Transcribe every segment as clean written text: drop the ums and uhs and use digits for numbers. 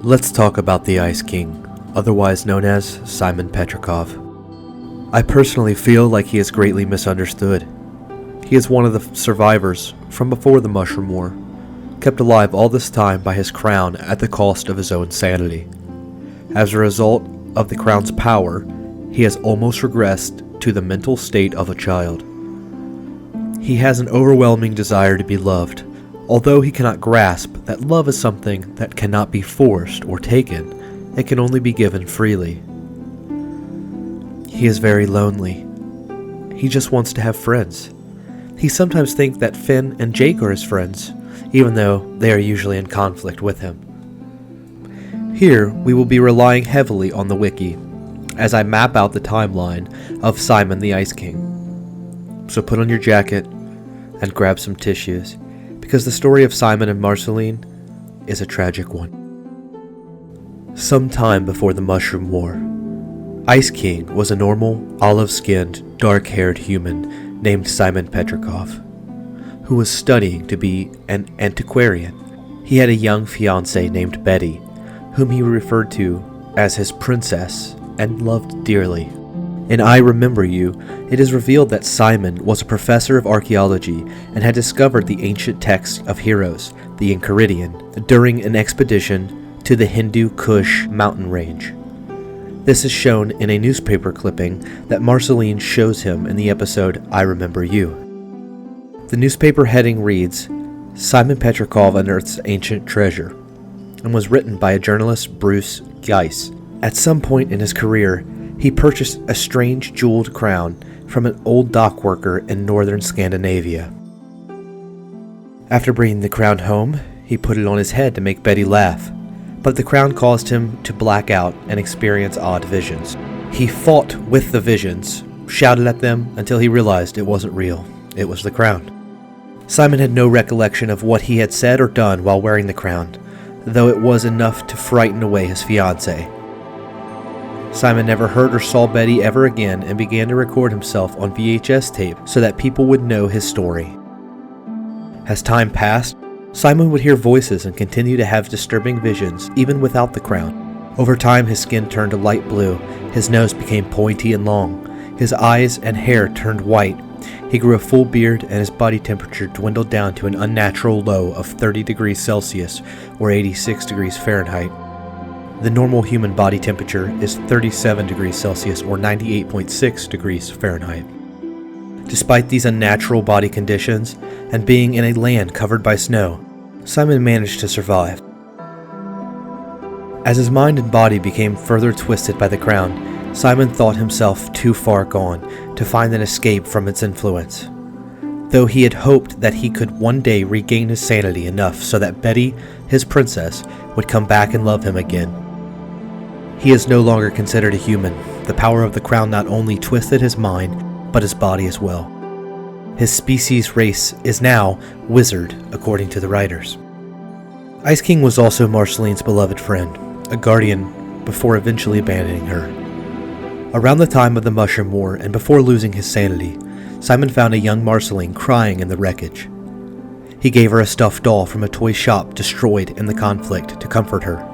Let's talk about the Ice King, otherwise known as Simon Petrikov. I personally feel like he is greatly misunderstood. He is one of the survivors from before the Mushroom War, kept alive all this time by his crown at the cost of his own sanity. As a result of the crown's power, he has almost regressed to the mental state of a child. He has an overwhelming desire to be loved, although he cannot grasp that love is something that cannot be forced or taken. It can only be given freely. He is very lonely. He just wants to have friends. He sometimes thinks that Finn and Jake are his friends, even though they are usually in conflict with him. Here, we will be relying heavily on the wiki, as I map out the timeline of Simon the Ice King. So put on your jacket and grab some tissues, because the story of Simon and Marceline is a tragic one. Sometime before the Mushroom War, Ice King was a normal, olive-skinned, dark-haired human named Simon Petrikov, who was studying to be an antiquarian. He had a young fiancée named Betty, whom he referred to as his princess and loved dearly. In I Remember You, it is revealed that Simon was a professor of archaeology and had discovered the ancient text of heroes, the Enchiridion, during an expedition to the Hindu Kush mountain range. This is shown in a newspaper clipping that Marceline shows him in the episode I Remember You. The newspaper heading reads, Simon Petrikov Unearths Ancient Treasure, and was written by a journalist, Bruce Geiss. At some point in his career, he purchased a strange jeweled crown from an old dock worker in northern Scandinavia. After bringing the crown home, he put it on his head to make Betty laugh, but the crown caused him to black out and experience odd visions. He fought with the visions, shouted at them until he realized it wasn't real. It was the crown. Simon had no recollection of what he had said or done while wearing the crown, though it was enough to frighten away his fiancée. Simon never heard or saw Betty ever again and began to record himself on VHS tape so that people would know his story. As time passed, Simon would hear voices and continue to have disturbing visions even without the crown. Over time, his skin turned a light blue, his nose became pointy and long, his eyes and hair turned white, he grew a full beard, and his body temperature dwindled down to an unnatural low of 30 degrees Celsius or 86 degrees Fahrenheit. The normal human body temperature is 37 degrees Celsius or 98.6 degrees Fahrenheit. Despite these unnatural body conditions and being in a land covered by snow, Simon managed to survive. As his mind and body became further twisted by the crown, Simon thought himself too far gone to find an escape from its influence, though he had hoped that he could one day regain his sanity enough so that Betty, his princess, would come back and love him again. He is no longer considered a human. The power of the crown not only twisted his mind, but his body as well. His species race is now wizard, according to the writers. Ice King was also Marceline's beloved friend, a guardian before eventually abandoning her. Around the time of the Mushroom War and before losing his sanity, Simon found a young Marceline crying in the wreckage. He gave her a stuffed doll from a toy shop destroyed in the conflict to comfort her.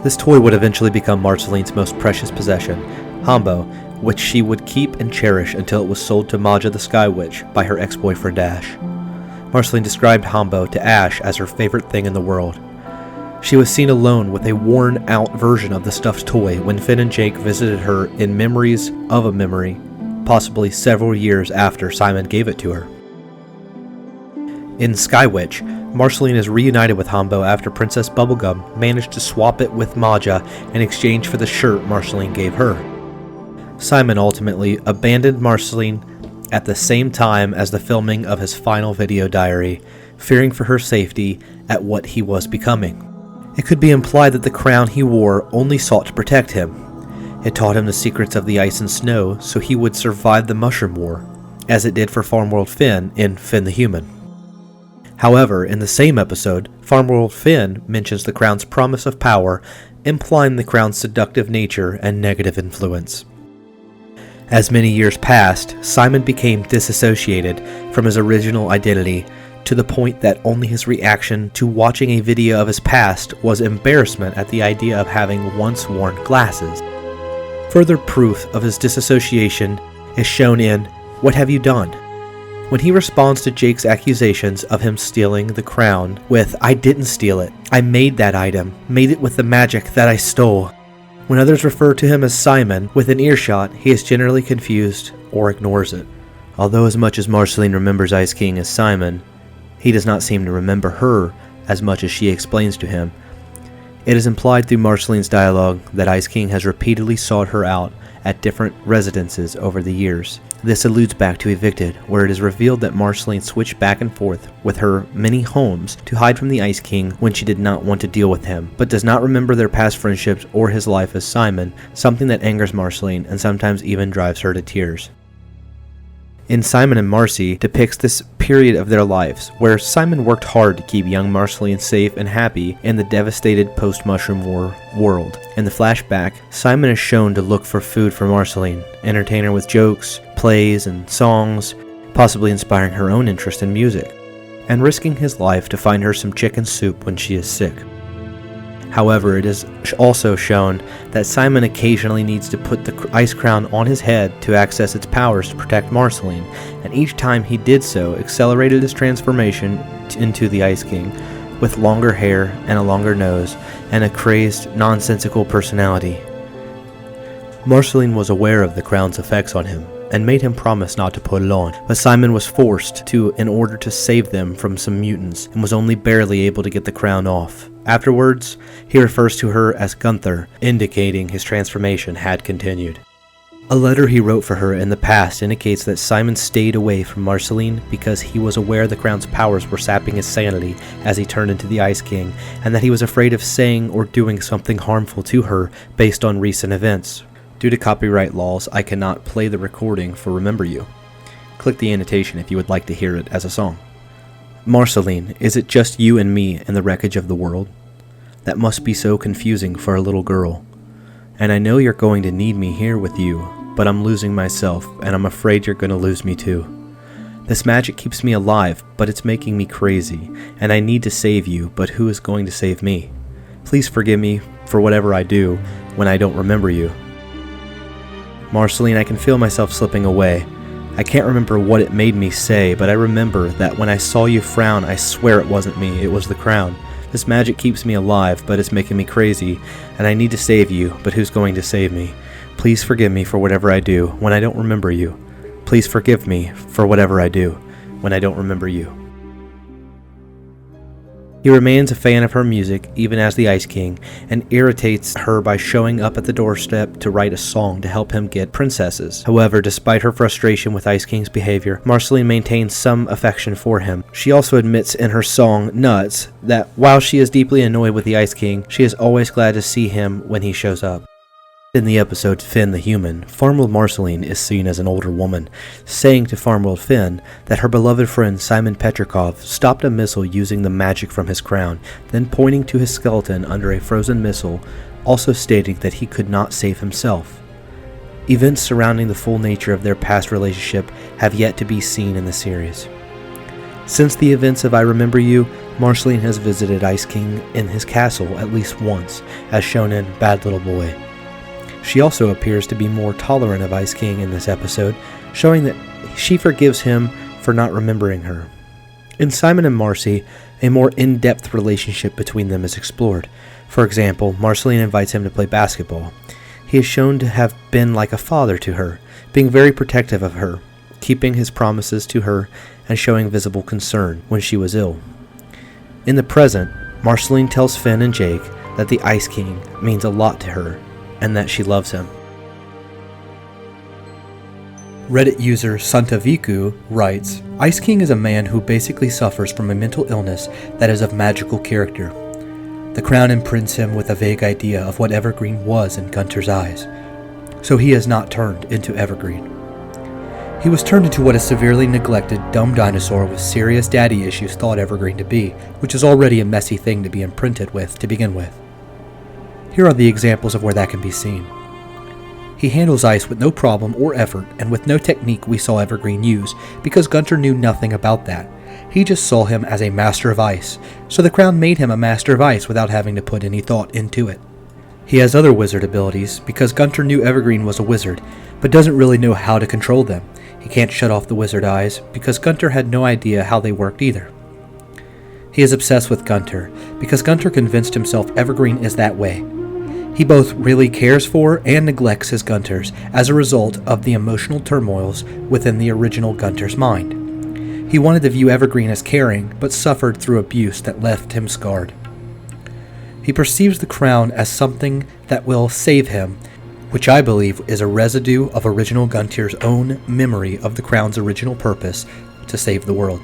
This toy would eventually become Marceline's most precious possession, Hambo, which she would keep and cherish until it was sold to Maja the Sky Witch by her ex-boyfriend Ash. Marceline described Hambo to Ash as her favorite thing in the world. She was seen alone with a worn-out version of the stuffed toy when Finn and Jake visited her in memories of a memory, possibly several years after Simon gave it to her. In Sky Witch, Marceline is reunited with Hambo after Princess Bubblegum managed to swap it with Maja in exchange for the shirt Marceline gave her. Simon ultimately abandoned Marceline at the same time as the filming of his final video diary, fearing for her safety at what he was becoming. It could be implied that the crown he wore only sought to protect him. It taught him the secrets of the ice and snow so he would survive the Mushroom War, as it did for Farmworld Finn in Finn the Human. However, in the same episode, Farmworld Finn mentions the crown's promise of power, implying the crown's seductive nature and negative influence. As many years passed, Simon became disassociated from his original identity to the point that only his reaction to watching a video of his past was embarrassment at the idea of having once worn glasses. Further proof of his disassociation is shown in What Have You Done? When he responds to Jake's accusations of him stealing the crown with, I didn't steal it, I made that item, made it with the magic that I stole. When others refer to him as Simon within earshot, he is generally confused or ignores it. Although as much as Marceline remembers Ice King as Simon, he does not seem to remember her as much as she explains to him. It is implied through Marceline's dialogue that Ice King has repeatedly sought her out at different residences over the years. This alludes back to Evicted, where it is revealed that Marceline switched back and forth with her many homes to hide from the Ice King when she did not want to deal with him, but does not remember their past friendships or his life as Simon, something that angers Marceline and sometimes even drives her to tears. In Simon and Marcy depicts this period of their lives, where Simon worked hard to keep young Marceline safe and happy in the devastated post-Mushroom War world. In the flashback, Simon is shown to look for food for Marceline, entertain her with jokes, plays, and songs, possibly inspiring her own interest in music, and risking his life to find her some chicken soup when she is sick. However, it is also shown that Simon occasionally needs to put the ice crown on his head to access its powers to protect Marceline, and each time he did so accelerated his transformation into the Ice King, with longer hair and a longer nose, and a crazed, nonsensical personality. Marceline was aware of the crown's effects on him, and made him promise not to put it on, but Simon was forced to in order to save them from some mutants, and was only barely able to get the crown off. Afterwards, he refers to her as Gunther, indicating his transformation had continued. A letter he wrote for her in the past indicates that Simon stayed away from Marceline because he was aware the crown's powers were sapping his sanity as he turned into the Ice King, and that he was afraid of saying or doing something harmful to her based on recent events. Due to copyright laws, I cannot play the recording for Remember You. Click the annotation if you would like to hear it as a song. Marceline, is it just you and me in the wreckage of the world? That must be so confusing for a little girl. And I know you're going to need me here with you, but I'm losing myself, and I'm afraid you're going to lose me too. This magic keeps me alive, but it's making me crazy, and I need to save you, but who is going to save me? Please forgive me for whatever I do when I don't remember you. Marceline, I can feel myself slipping away. I can't remember what it made me say, but I remember that when I saw you frown, I swear it wasn't me, it was the crown. This magic keeps me alive, but it's making me crazy, and I need to save you, but who's going to save me? Please forgive me for whatever I do when I don't remember you. Please forgive me for whatever I do when I don't remember you. He remains a fan of her music, even as the Ice King, and irritates her by showing up at the doorstep to write a song to help him get princesses. However, despite her frustration with Ice King's behavior, Marceline maintains some affection for him. She also admits in her song, Nuts, that while she is deeply annoyed with the Ice King, she is always glad to see him when he shows up. In the episode Finn the Human, Farmworld Marceline is seen as an older woman, saying to Farmworld Finn that her beloved friend Simon Petrikov stopped a missile using the magic from his crown, then pointing to his skeleton under a frozen missile, also stating that he could not save himself. Events surrounding the full nature of their past relationship have yet to be seen in the series. Since the events of I Remember You, Marceline has visited Ice King in his castle at least once, as shown in Bad Little Boy. She also appears to be more tolerant of Ice King in this episode, showing that she forgives him for not remembering her. In Simon and Marcy, a more in-depth relationship between them is explored. For example, Marceline invites him to play basketball. He is shown to have been like a father to her, being very protective of her, keeping his promises to her, and showing visible concern when she was ill. In the present, Marceline tells Finn and Jake that the Ice King means a lot to her, and that she loves him. Reddit user Santaviku writes, Ice King is a man who basically suffers from a mental illness that is of magical character. The crown imprints him with a vague idea of what Evergreen was in Gunter's eyes, so he is not turned into Evergreen. He was turned into what a severely neglected, dumb dinosaur with serious daddy issues thought Evergreen to be, which is already a messy thing to be imprinted with to begin with. Here are the examples of where that can be seen. He handles ice with no problem or effort, and with no technique we saw Evergreen use, because Gunter knew nothing about that. he just saw him as a master of ice, so the crown made him a master of ice without having to put any thought into it. He has other wizard abilities because Gunter knew Evergreen was a wizard, but doesn't really know how to control them. He can't shut off the wizard eyes because Gunter had no idea how they worked either. He is obsessed with Gunter because Gunter convinced himself Evergreen is that way. He both really cares for and neglects his Gunters as a result of the emotional turmoils within the original Gunter's mind. He wanted to view Evergreen as caring, but suffered through abuse that left him scarred. He perceives the crown as something that will save him, which I believe is a residue of original Gunter's own memory of the crown's original purpose to save the world.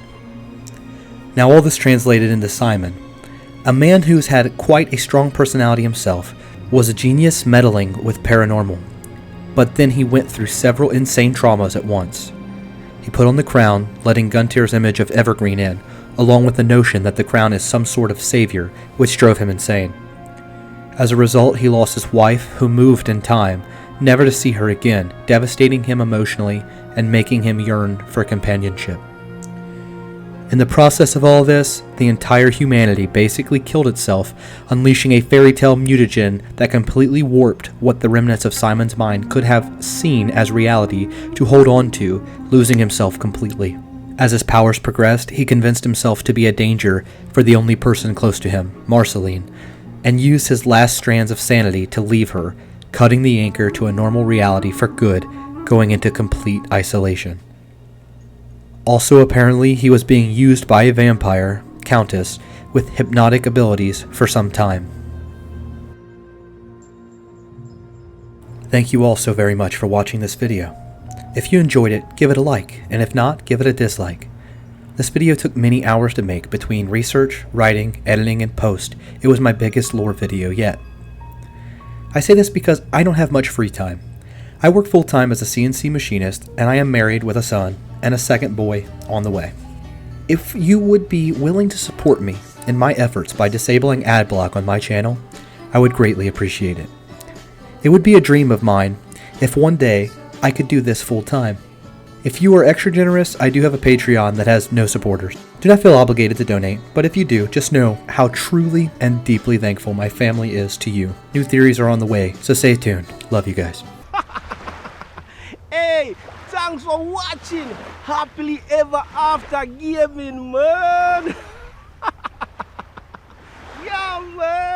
Now all this translated into Simon, a man who's had quite a strong personality himself, was a genius meddling with paranormal, but then he went through several insane traumas at once. He put on the crown, letting Gunter's image of Evergreen in, along with the notion that the crown is some sort of savior, which drove him insane. As a result, he lost his wife, who moved in time, never to see her again, devastating him emotionally and making him yearn for companionship. In the process of all this, the entire humanity basically killed itself, unleashing a fairy tale mutagen that completely warped what the remnants of Simon's mind could have seen as reality to hold on to, losing himself completely. As his powers progressed, he convinced himself to be a danger for the only person close to him, Marceline, and used his last strands of sanity to leave her, cutting the anchor to a normal reality for good, going into complete isolation. Also, apparently, he was being used by a vampire, Countess, with hypnotic abilities for some time. Thank you all so very much for watching this video. If you enjoyed it, give it a like, and if not, give it a dislike. This video took many hours to make between research, writing, editing, and post. It was my biggest lore video yet. I say this because I don't have much free time. I work full-time as a CNC machinist, and I am married with a son and a second boy on the way. If you would be willing to support me in my efforts by disabling ad block on my channel, I would greatly appreciate it. It would be a dream of mine if one day I could do this full-time. If you are extra generous, I do have a Patreon that has no supporters. Do not feel obligated to donate, but if you do, just know how truly and deeply thankful my family is to you. New theories are on the way, so stay tuned. Love you guys. Hey, thanks for watching. Happily ever after gaming, man. Yeah, man.